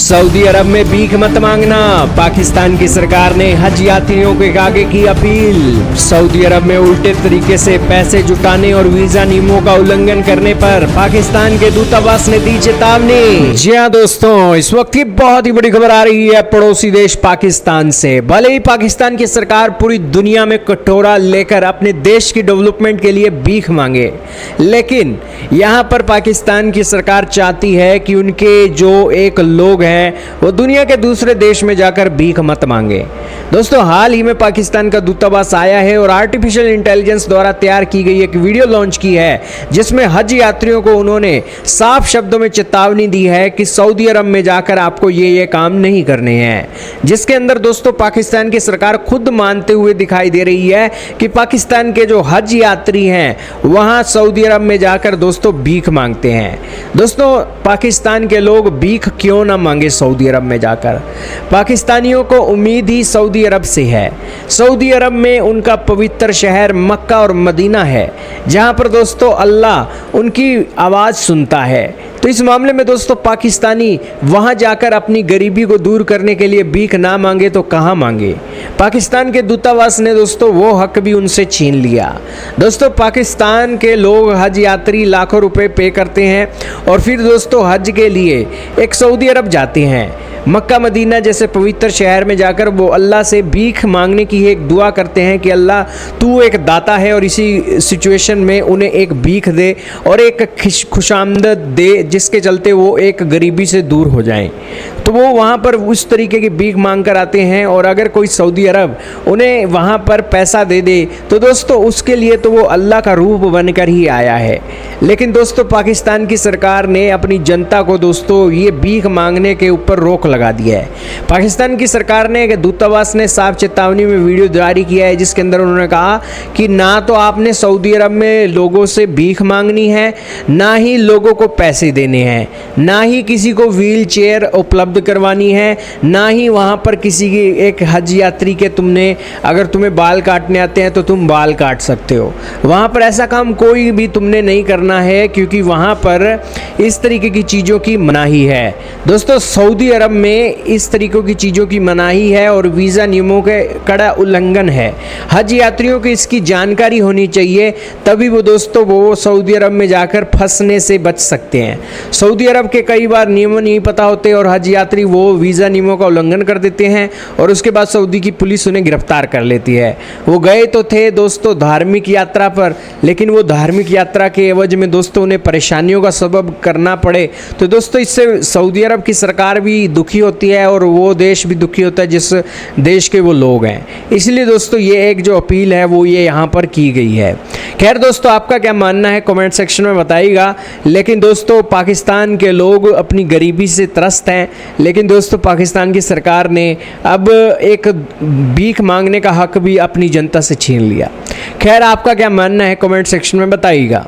Saudi अरब में भीख मत मांगना, पाकिस्तान की सरकार ने हज यात्रियों के आगे की अपील। सऊदी अरब में उल्टे तरीके से पैसे जुटाने और वीजा नियमों का उल्लंघन करने पर पाकिस्तान के दूतावास ने दी चेतावनी। जी हाँ दोस्तों, इस वक्त की बहुत ही बड़ी खबर आ रही है पड़ोसी देश पाकिस्तान से। भले ही पाकिस्तान की सरकार पूरी दुनिया में कटोरा लेकर अपने देश की डेवलपमेंट के लिए भीख मांगे, लेकिन यहाँ पर पाकिस्तान की सरकार चाहती है कि उनके जो एक लोग हैं वो दुनिया के दूसरे देश में जाकर भीख मत मांगे। दोस्तों, हाल ही में पाकिस्तान का दूतावास आया है और आर्टिफिशियल इंटेलिजेंस द्वारा तैयार की गई एक वीडियो लॉन्च की है, जिसमें हज यात्रियों को उन्होंने साफ शब्दों में चेतावनी दी है कि सऊदी अरब में जाकर आपको ये काम नहीं करने हैं। जिसके अंदर दोस्तों पाकिस्तान की सरकार खुद मानते हुए दिखाई दे रही है कि पाकिस्तान के जो हज यात्री हैं वहां सऊदी अरब में जाकर दोस्तों भीख मांगते हैं। दोस्तों, पाकिस्तान के लोग भीख क्यों ना मांगे सऊदी अरब में जाकर? पाकिस्तानियों को उम्मीद ही सऊदी अरब से है। सऊदी अरब में उनका पवित्र शहर मक्का और मदीना है, जहां पर दोस्तों अल्लाह उनकी आवाज़ सुनता है। तो इस मामले में दोस्तों पाकिस्तानी वहां जाकर अपनी गरीबी को दूर करने के लिए भीख ना मांगे तो कहां मांगे? पाकिस्तान के दूतावास ने दोस्तों वो हक भी उनसे छीन लिया। दोस्तों, पाकिस्तान के लोग हज यात्री लाखों रुपए पे करते हैं और फिर दोस्तों हज के लिए एक सऊदी अरब जाते हैं। मक्का मदीना जैसे पवित्र शहर में जाकर वो अल्लाह से भीख मांगने की एक दुआ करते हैं कि अल्लाह तू एक दाता है, और इसी सिचुएशन में उन्हें एक भीख दे और एक खुशामदद दे, जिसके चलते वो एक गरीबी से दूर हो जाएं। तो वो वहाँ पर उस तरीके की भीख मांग कर आते हैं, और अगर कोई सऊदी अरब उन्हें वहाँ पर पैसा दे दे तो दोस्तों उसके लिए तो वो अल्लाह का रूप बनकर ही आया है। लेकिन दोस्तों पाकिस्तान की सरकार ने अपनी जनता को दोस्तों ये भीख मांगने के ऊपर रोक लगा दिया है। पाकिस्तान की सरकार ने दूतावास ने साफ चेतावनी में वीडियो जारी किया है, जिसके अंदर उन्होंने कहा कि ना तो आपने सऊदी अरब में लोगों से भीख मांगनी है, ना ही लोगों को पैसे देने हैं, ना ही किसी को व्हील चेयर उपलब्ध करवानी है, ना ही वहाँ पर किसी की एक हज यात्री के अगर तुम्हें बाल काटने आते हैं तो तुम बाल काट सकते हो। वहाँ पर ऐसा काम कोई भी तुमने नहीं करना है, क्योंकि वहाँ पर इस तरीके की चीज़ों की मनाही है। दोस्तों, सऊदी अरब में इस तरीकों की चीज़ों की मनाही है और वीज़ा नियमों के कड़ा उल्लंघन है। हज यात्रियों को इसकी जानकारी होनी चाहिए, तभी वो दोस्तों वो सऊदी अरब में जाकर फंसने से बच सकते हैं। सऊदी अरब के कई बार नियम नहीं पता होते और हज यात्री वो वीज़ा नियमों का उल्लंघन कर देते हैं, और उसके बाद सऊदी की पुलिस उन्हें गिरफ्तार कर लेती है। वो गए तो थे दोस्तों धार्मिक यात्रा पर, लेकिन वो धार्मिक यात्रा के एवज में दोस्तों उन्हें परेशानियों का सबब करना पड़े। तो दोस्तों इससे सऊदी अरब की सरकार भी दुखी होती है और वो देश भी दुखी होता है जिस देश के वो लोग हैं। इसलिए दोस्तों ये एक जो अपील है वो ये यहाँ पर की गई है। खैर दोस्तों, आपका क्या मानना है कमेंट सेक्शन में बताइएगा। लेकिन दोस्तों पाकिस्तान के लोग अपनी गरीबी से त्रस्त हैं, लेकिन दोस्तों पाकिस्तान की सरकार ने अब एक भीख मांगने का हक भी अपनी जनता से छीन लिया। खैर आपका क्या मानना है कमेंट सेक्शन में बताइएगा।